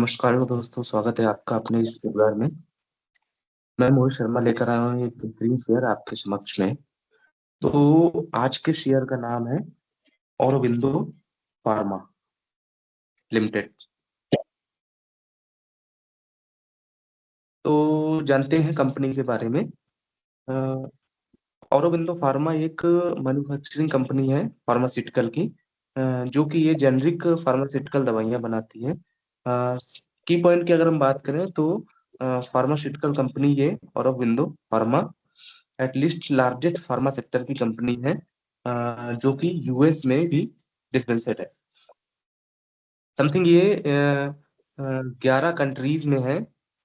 नमस्कार दोस्तों, स्वागत है आपका अपने इस वेबिनार में। मैं मोहित शर्मा लेकर आया हूँ एक बेहतरीन शेयर आपके समक्ष में। तो आज के शेयर का नाम है औरोबिंदो फार्मा लिमिटेड। तो जानते हैं कंपनी के बारे में। अ, औरोबिंदो फार्मा एक मैन्युफैक्चरिंग कंपनी है फार्मास्यूटिकल की, जो कि ये जेनरिक फार्मास्यूटिकल दवाइयाँ बनाती है। की पॉइंट की अगर हम बात करें तो फार्मास्यूटिकल कंपनी ये Aurobindo pharma at least largest pharma sector की कंपनी है, जो कि यूएस में भी डिस्पेंसर्ड है। समथिंग ये 11 कंट्रीज में है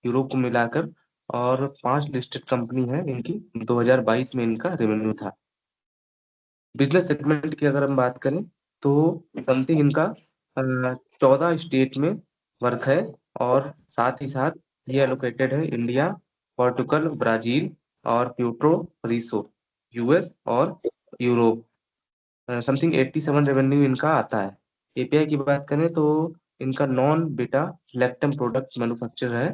यूरोप को मिलाकर, और 5 लिस्टेड कंपनी है इनकी। 2022 में इनका रेवेन्यू था। बिजनेस सेगमेंट की अगर हम बात करें तो समथिंग इनका 14 स्टेट में वर्क है, और साथ ही साथ ये एलोकेटेड है इंडिया, पोर्टुगल, ब्राजील और प्यूर्टो रिको, यूएस और यूरोप। समथिंग 87 रेवेन्यू इनका आता है। एपीआई की बात करें तो इनका नॉन बेटा लैक्टम प्रोडक्ट मैन्युफैक्चर है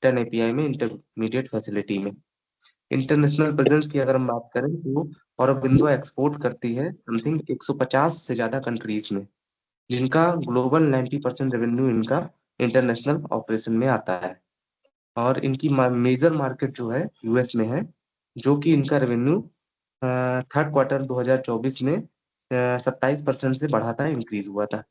10 एपीआई में इंटरमीडिएट फैसिलिटी में। इंटरनेशनल प्रेजेंस की अगर हम बात करें तो औरबिंदो एक्सपोर्ट करती है समथिंग 150 से ज्यादा कंट्रीज में, जिनका ग्लोबल 90% रेवेन्यू इनका इंटरनेशनल ऑपरेशन में आता है। और इनकी मेजर मार्केट जो है यूएस में है, जो कि इनका रेवेन्यू थर्ड क्वार्टर 2024 में 27% से बढ़ा था, इंक्रीज हुआ था।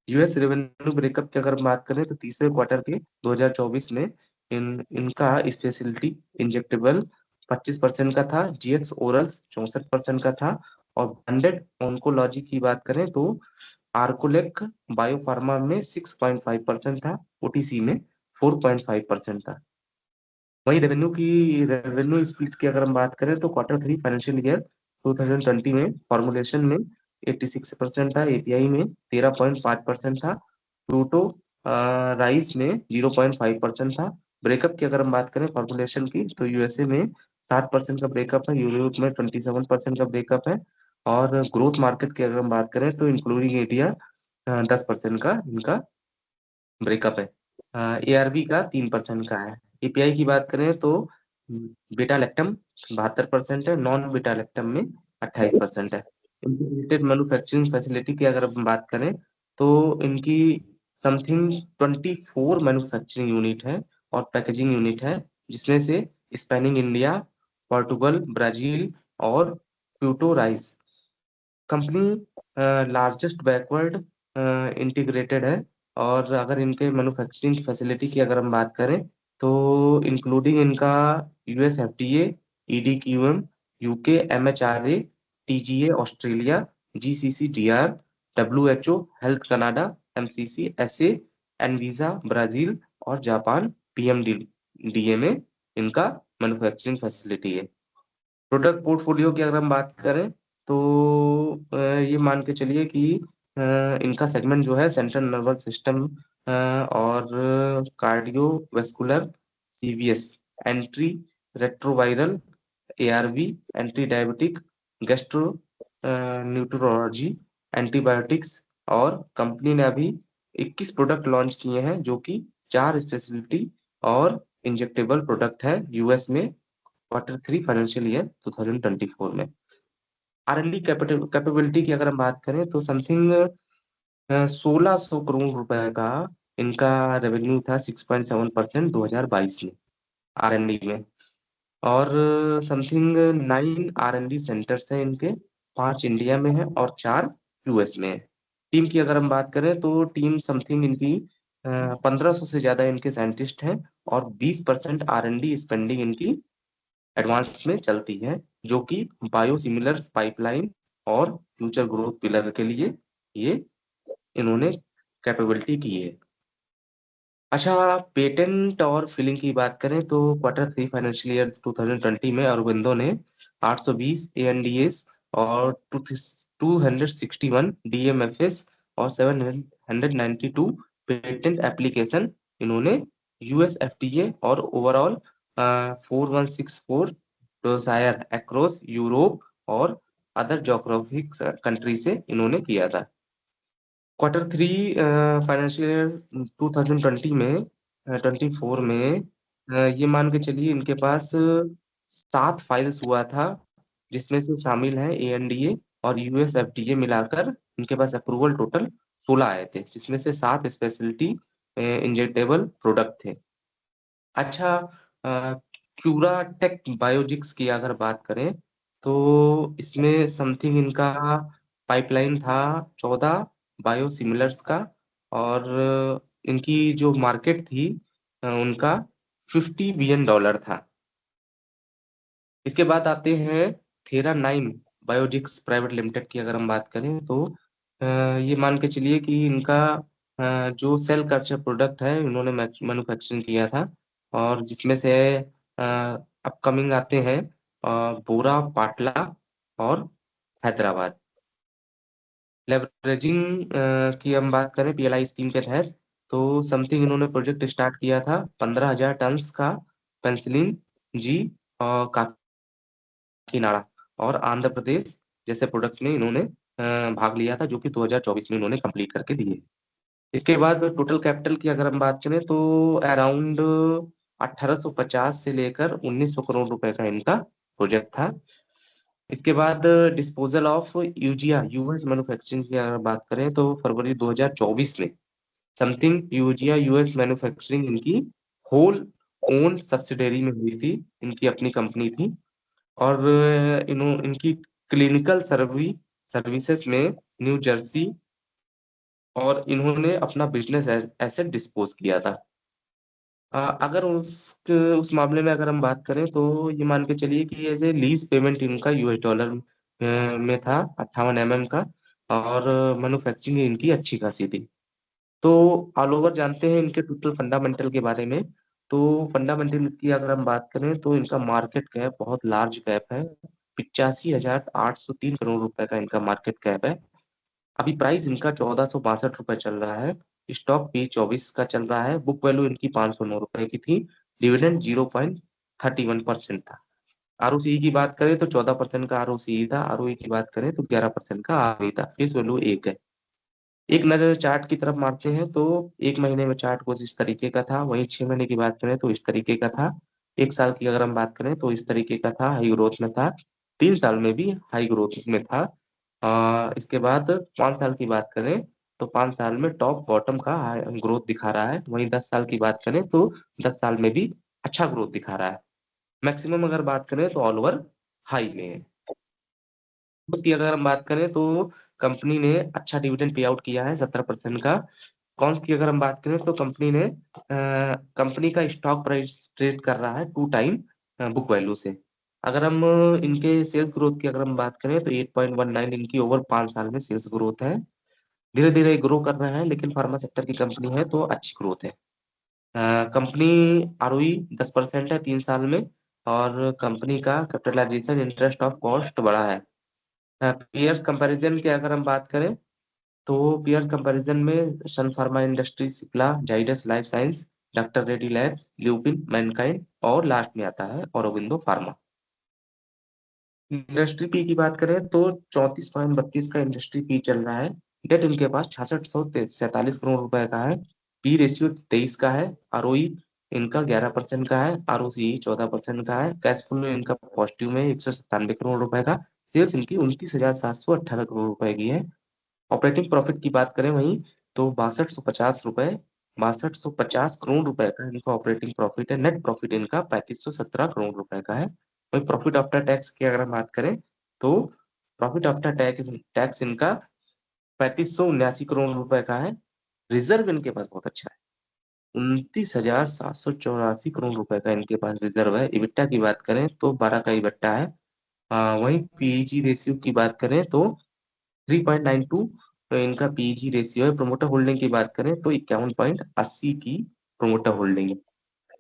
यूएस रेवेन्यू ब्रेकअप की अगर बात करें तो तीसरे क्वार्टर के 2024 में इनका स्पेशलिटी इंजेक्टेबल 25% का था, जीएक्स ओरल्स 64% का था, और ब्रांडेड ऑन्कोलॉजी की बात करें तो आर्कोलेक बायोफार्मा में 6.5% था, ओटीसी में 4.5% था। वही रेवेन्यू स्प्लिट की अगर हम बात करें तो क्वार्टर थ्री फाइनेंशियल ईयर 2020 में फॉर्मुलेशन में 86% था, एपीआई में 13.5% था, फ्रूटो राइस में 0.5% था। ब्रेकअप की अगर हम बात करें फॉर्मुलेशन की तो यूएसए में 60% का ब्रेकअप है, यूरोप में 27% का ब्रेकअप है, और ग्रोथ मार्केट की अगर हम बात करें तो इंक्लूडिंग इंडिया 10% का इनका ब्रेकअप है। एआरबी का 3% का है। एपीआई की बात करें तो बेटा लैक्टम 72% है, नॉन बेटा लैक्टम में 28% है। इंटीग्रेटेड मैन्युफैक्चरिंग फैसिलिटी की अगर हम बात करें तो इनकी समथिंग 24 मैन्युफैक्चरिंग यूनिट है और पैकेजिंग यूनिट है, जिसमें से स्पेनिंग इंडिया, पोर्टुगल, ब्राजील और प्यूटो राइस। कंपनी लार्जेस्ट बैकवर्ड इंटीग्रेटेड है। और अगर इनके मैन्युफैक्चरिंग फैसिलिटी की अगर हम बात करें तो इंक्लूडिंग इनका US FDA, EDQM, UK MHRA, TGA Australia, GCC DR, WHO health Canada, MCC SA, ANVISA Brazil और जापान पीएमडीए में इनका मैन्युफैक्चरिंग फैसिलिटी है। प्रोडक्ट पोर्टफोलियो की अगर हम बात करें तो ये मान के चलिए कि इनका सेगमेंट जो है सेंट्रल नर्वस सिस्टम और cardiovascular, CVS, anti retroviral, ARV, anti diabetic, gastroenterology, antibiotics. और कंपनी ने अभी 21 प्रोडक्ट लॉन्च किए हैं, जो कि 4 स्पेशलिटी और इंजेक्टेबल प्रोडक्ट है यूएस में क्वार्टर थ्री फाइनेंशियल ईयर 2024 में। आर एन डी कैपेबिलिटी की अगर हम बात करें तो समथिंग 1600 करोड़ रुपए का इनका रेवेन्यू था, 6.7% 2022 में आर एन डी में। और something 9 R and D centres हैं इनके, 5 इंडिया में है और 4 यूएस में है। टीम की अगर हम बात करें तो टीम समथिंग इनकी 1500 से ज्यादा इनके साइंटिस्ट हैं, और 20% आर एन डी स्पेंडिंग इनकी एडवांस में चलती है, जो कि बायोसिमिलर पाइपलाइन और फ्यूचर ग्रोथ पिलर के लिए ये इन्होंने कैपेबिलिटी की है। अच्छा, पेटेंट और फिलिंग की बात करें तो क्वार्टर थ्री फाइनेंशियल ईयर 2020 में अरविंदो ने 820 एएनडीएस और 261 डीएमएफएस और 792 पेटेंट एप्लीकेशन इन्होंने यूएस एफडीए और ओवरऑल 4164 डोसायर अक्रॉस यूरोप और अदर जोग्राफिक कंट्री से इन्होंने किया था। Q3 फाइनेंशियल ईयर 2020 में 24 में ये मान के चलिए इनके पास 7 फाइल्स हुआ था, जिसमें से शामिल है ANDA और यूएस FDA मिलाकर इनके पास अप्रूवल टोटल 16 आए थे, जिसमें से 7 स्पेशलिटी इंजेक्टेबल प्रोडक्ट थे। अच्छा, क्यूराटेक बायोजिक्स की अगर बात करें तो इसमें समथिंग इनका पाइपलाइन था 14 बायोसिमिलर्स का, और इनकी जो मार्केट थी उनका $50 बिलियन था। इसके बाद आते हैं थेरा 9 बायोजिक्स प्राइवेट लिमिटेड की अगर हम बात करें तो ये मान के चलिए कि इनका जो सेल कल्चर प्रोडक्ट है इन्होंने मैन्युफैक्चरिंग किया था, और जिसमें से अपकमिंग आते हैं बोरा, पाटला और हैदराबाद। लेवरेजिंग की हम बात करें PLI स्कीम के तहत, तो समथिंग इन्होंने प्रोजेक्ट स्टार्ट किया था 15,000 टन्स का पेंसिलिन जी और काकीनाडा और आंध्र प्रदेश जैसे प्रोडक्ट्स में इन्होंने भाग लिया था, जो कि 2024 में इन्होंने कंप्लीट करके दिए। इसके बाद टोटल कैपिटल की अगर हम बात करें तो अराउंड 1850 से लेकर 1900 करोड़ रुपए का इनका प्रोजेक्ट था। इसके बाद disposal of Eugia US manufacturing की अगर बात करें तो फरवरी 2024 में समथिंग यूजिया यूएस मैन्युफैक्चरिंग इनकी होल ओन सब्सिडरी में हुई थी, इनकी अपनी कंपनी थी। और इनकी क्लिनिकल सर्विसेज में न्यू जर्सी, और इन्होंने अपना बिजनेस एसेट डिस्पोज किया था। अगर उस मामले में अगर हम बात करें तो ये मान के चलिए कि ऐसे लीज पेमेंट इनका US डॉलर में था 58 का, और मैन्युफैक्चरिंग इनकी अच्छी खासी थी। तो ऑल ओवर जानते हैं इनके टोटल फंडामेंटल के बारे में। तो फंडामेंटल की अगर हम बात करें तो इनका मार्केट कैप बहुत लार्ज कैप है, 85,803 करोड़ रुपए का इनका मार्केट कैप है। अभी प्राइस इनका 1462 रुपए चल रहा है। स्टॉक P24 का चल रहा है। बुक वैल्यू इनकी 509 रुपए की थी। डिविडेंड 0.31% था। ROCE की बात करें तो 14% का ROCE था। ROE की बात करें तो 11% का ROE था। फेस वैल्यू 1 है। एक नजर चार्ट की तरफ मारते हैं तो एक महीने में चार्ट कुछ इस तरीके का था, वहीं 6 महीने की बात करें तो इस तरीके का था। एक साल की अगर हम बात करें तो इस तरीके का था, हाई ग्रोथ में था। 3 साल में भी हाई ग्रोथ में था। इसके बाद 5 साल की बात करें तो 5 साल में टॉप बॉटम का ग्रोथ दिखा रहा है। वहीं 10 साल की बात करें तो 10 साल में भी अच्छा ग्रोथ दिखा रहा है। मैक्सिमम अगर बात करें तो ऑल ओवर हाई में है। उसकी अगर हम बात करें तो कंपनी ने अच्छा डिविडेंड पे आउट किया है 17% का। कॉन्स की अगर हम बात करें तो कंपनी का स्टॉक प्राइस ट्रेड कर रहा है 2 टाइम बुक वैल्यू से। अगर हम इनके सेल्स ग्रोथ की अगर हम बात करें तो 8.19 इनकी ओवर 5 साल में सेल्स ग्रोथ है। धीरे धीरे ग्रो कर रहे हैं, लेकिन फार्मा सेक्टर की कंपनी है तो अच्छी ग्रोथ है। कंपनी ROE 10% है 3 साल में, और कंपनी का कैपिटलाइजेशन इंटरेस्ट ऑफ कॉस्ट बढ़ा है। पीयर्स कंपैरिजन की अगर हम बात करें तो पीयर कंपैरिजन में Sun Pharma industry, Cipla, Zydus life science, doctor Reddy labs, Lupin, Mankind और लास्ट में आता है औरोबिंदो फार्मा। इंडस्ट्री पी की बात करें तो 34.32 का इंडस्ट्री पी चल रहा है। डेट इनके पास 6647 करोड़ रुपए का है। पी रेशियो 23 का है। ROE इनका 11% का है। ROCE 14% का है। कैश फ्लो इनका पॉजिटिव में 197 करोड़ रुपए का। सेल्स इनकी 29,718 करोड़ रुपए की है। ऑपरेटिंग प्रॉफिट की बात करें वहीं तो 6250 करोड़ रुपए का इनका ऑपरेटिंग प्रॉफिट है। नेट प्रॉफिट इनका 3517 करोड़ रुपए का है। वही प्रॉफिट आफ्टर टैक्स की अगर हम बात करें तो प्रॉफिट आफ्टर टैक्स इनका 3579 करोड़ रुपए का है। रिजर्व इनके पास बहुत अच्छा है, 29,784 करोड़ रुपए का इनके पास रिजर्व है। इबिट्टा की बात करें तो 12 का इबिट्टा है। वहीं पीईजी रेशियो की बात करें तो 3.92 तो इनका पीजी रेशियो है। प्रोमोटर होल्डिंग की बात करें तो 51.80 की प्रोमोटर होल्डिंग है।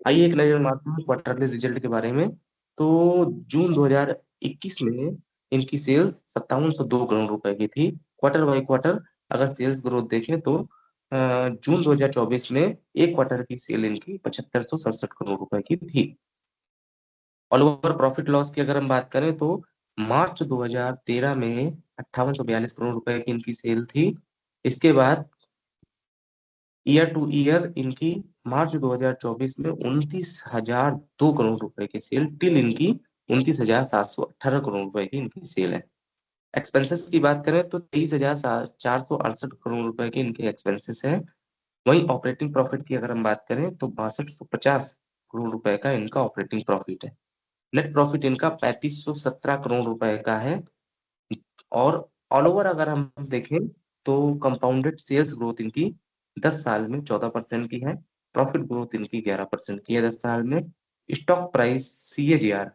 आइए एक नजर मारते हैं क्वार्टरली रिजल्ट के बारे में। तो जून 2021 में इनकी सेल्स 5702 करोड़ रुपए की थी। क्वार्टर बाई क्वार्टर अगर सेल्स ग्रोथ देखें तो जून 2024 में एक क्वार्टर की सेल इनकी 7567 करोड़ रुपए की थी। ऑल ओवर प्रॉफिट लॉस की अगर हम बात करें तो मार्च 2013 में 5842 करोड़ रुपए की इनकी सेल थी। इसके बाद ईयर टू ईयर इनकी मार्च 2024 में 29,002 करोड़ रुपए की सेल टिल इनकी 29,718 करोड़ रुपए की इनकी सेल है। एक्सपेंसेस की बात करें तो 23,468 करोड़ रुपए के इनके एक्सपेंसेस हैं। वहीं ऑपरेटिंग प्रॉफिट की अगर हम बात करें तो 6250 करोड़ रुपए का इनका ऑपरेटिंग प्रॉफिट है। नेट प्रॉफिट इनका 3517 करोड़ रुपए का है। और ऑल ओवर अगर हम देखें तो कंपाउंडेड सेल्स ग्रोथ इनकी 10 साल में 14% की है। प्रॉफिट ग्रोथ इनकी 11% की है 10 साल में। स्टॉक प्राइस CAGR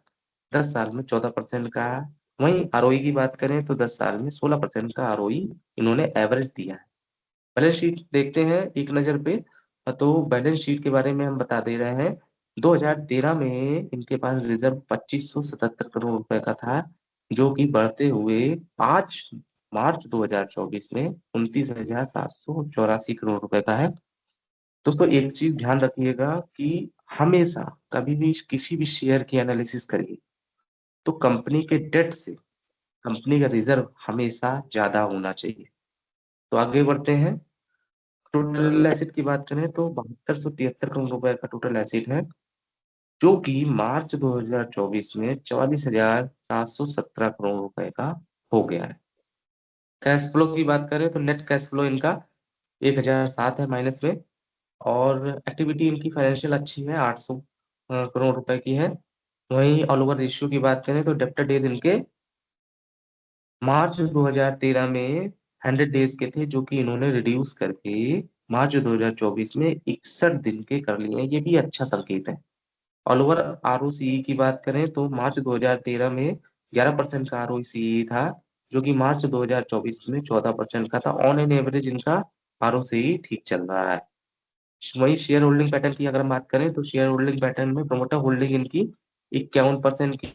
10 साल में 14% का है। वहीं आरओई की बात करें तो 10 साल में 16% का आरओई इन्होंने एवरेज दिया है। बैलेंस शीट देखते हैं एक नजर पे। तो बैलेंस शीट के बारे में हम बता दे रहे हैं। 2013 में इनके पास रिजर्व 2577 करोड़ रुपए का था, जो कि बढ़ते हुए 5 मार्च 2024 में 29,784 करोड़ रुपए का है। दोस्तों एक चीज ध्यान रखिएगा कि हमेशा कभी भी किसी भी शेयर की एनालिसिस करिए तो कंपनी के डेट से कंपनी का रिजर्व हमेशा ज्यादा होना चाहिए। तो आगे बढ़ते हैं। टोटल एसेट की बात करें तो 7273 करोड़ रुपए का टोटल एसेट है, जो कि मार्च 2024 में 44,717 करोड़ रुपए का हो गया है। कैश फ्लो की बात करें तो नेट कैश फ्लो इनका 1007 है माइनस में। और एक्टिविटी इनकी फाइनेंशियल अच्छी है, 800 करोड़ रुपए की है। वहीं ऑल ओवर रेशियो की बात करें तो डेब्टर डेज इनके मार्च 2013 में 100 डेज के थे, जो कि इन्होंने रिड्यूस करके मार्च 2024 में 61 दिन के कर लिए हैं। ये भी अच्छा संकेत है। ऑल ओवर आरओसीई की बात करें तो मार्च 2013 में 11% का आरओसीई था, जो कि मार्च 2024 में 14% का था। ऑन एन एवरेज इनका आरओसीई ठीक चल रहा है। वही शेयर होल्डिंग पैटर्न की अगर हम बात करें तो शेयर होल्डिंग पैटर्न में प्रोमोटर होल्डिंग इनकी 51% की।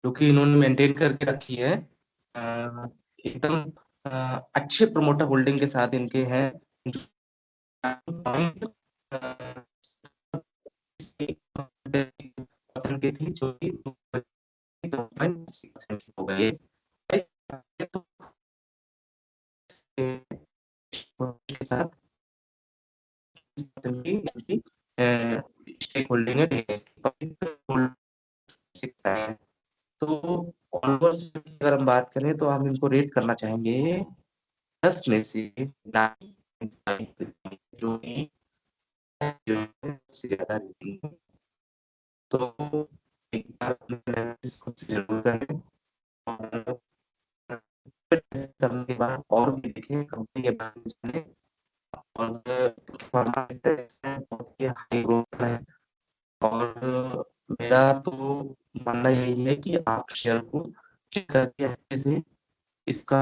जो कि इन्होंने मेंटेन करके रखी है। एकदम अच्छे प्रोमोटर होल्डिंग के साथ इनके हैं। जो पॉइंट परसेंट की थी, जो कि 2.6% हो गई है। तो के साथ स्टेक होल्डिंग है। तो ऑलमोस्ट अगर हम बात करें तो हम इनको रेट करना चाहेंगे 10 में से 9, जो कि जो है सबसे ज्यादा रेटिंग है। तो एक बार अपने एनालिसिस को जरूर करें और करने के बाद और भी देखें कंपनी के बारे में जानें। और फार्मा सेक्टर इसमें बहुत ही हाई ग्रोथ है। और मेरा तो मानना यही है कि आप शेयर को चेक करके अच्छे से इसका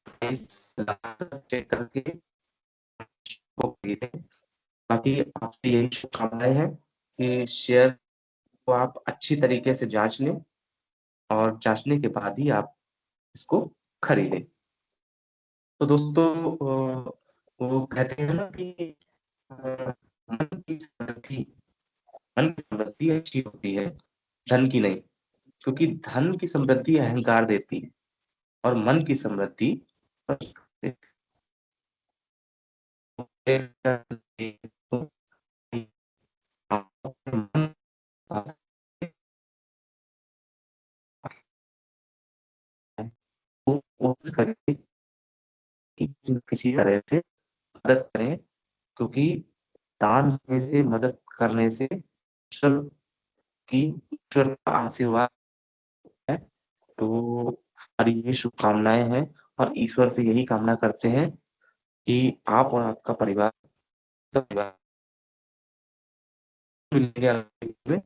प्राइस लगाकर चेक करके वो खरीदें। बाकी आपसे यही शुभकामनाएं हैं कि शेयर को आप अच्छी तरीके से जांच लें और जांचने के बाद ही आप इसको खरीदें। तो दोस्तों वो कहते हैं ना कि मन की समृद्धि अच्छी होती है, धन की नहीं। क्योंकि धन की समृद्धि अहंकार देती है और मन की समृद्धि कोशिश करें कि किसी तरह से मदद करें, क्योंकि दान करने से मदद करने से ईश्वर की ईश्वर का आशीर्वाद है। तो हमारी ये शुभकामनाएं हैं और ईश्वर से यही कामना करते हैं कि आप और आपका परिवार मिलेंगे आगे में।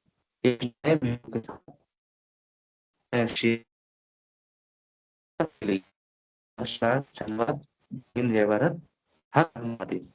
एक नए वीडियो के साथ शेयर करेंगे। नमस्कार, धन्यवाद। जय हिंद, जय भारत। हर हर महादेव।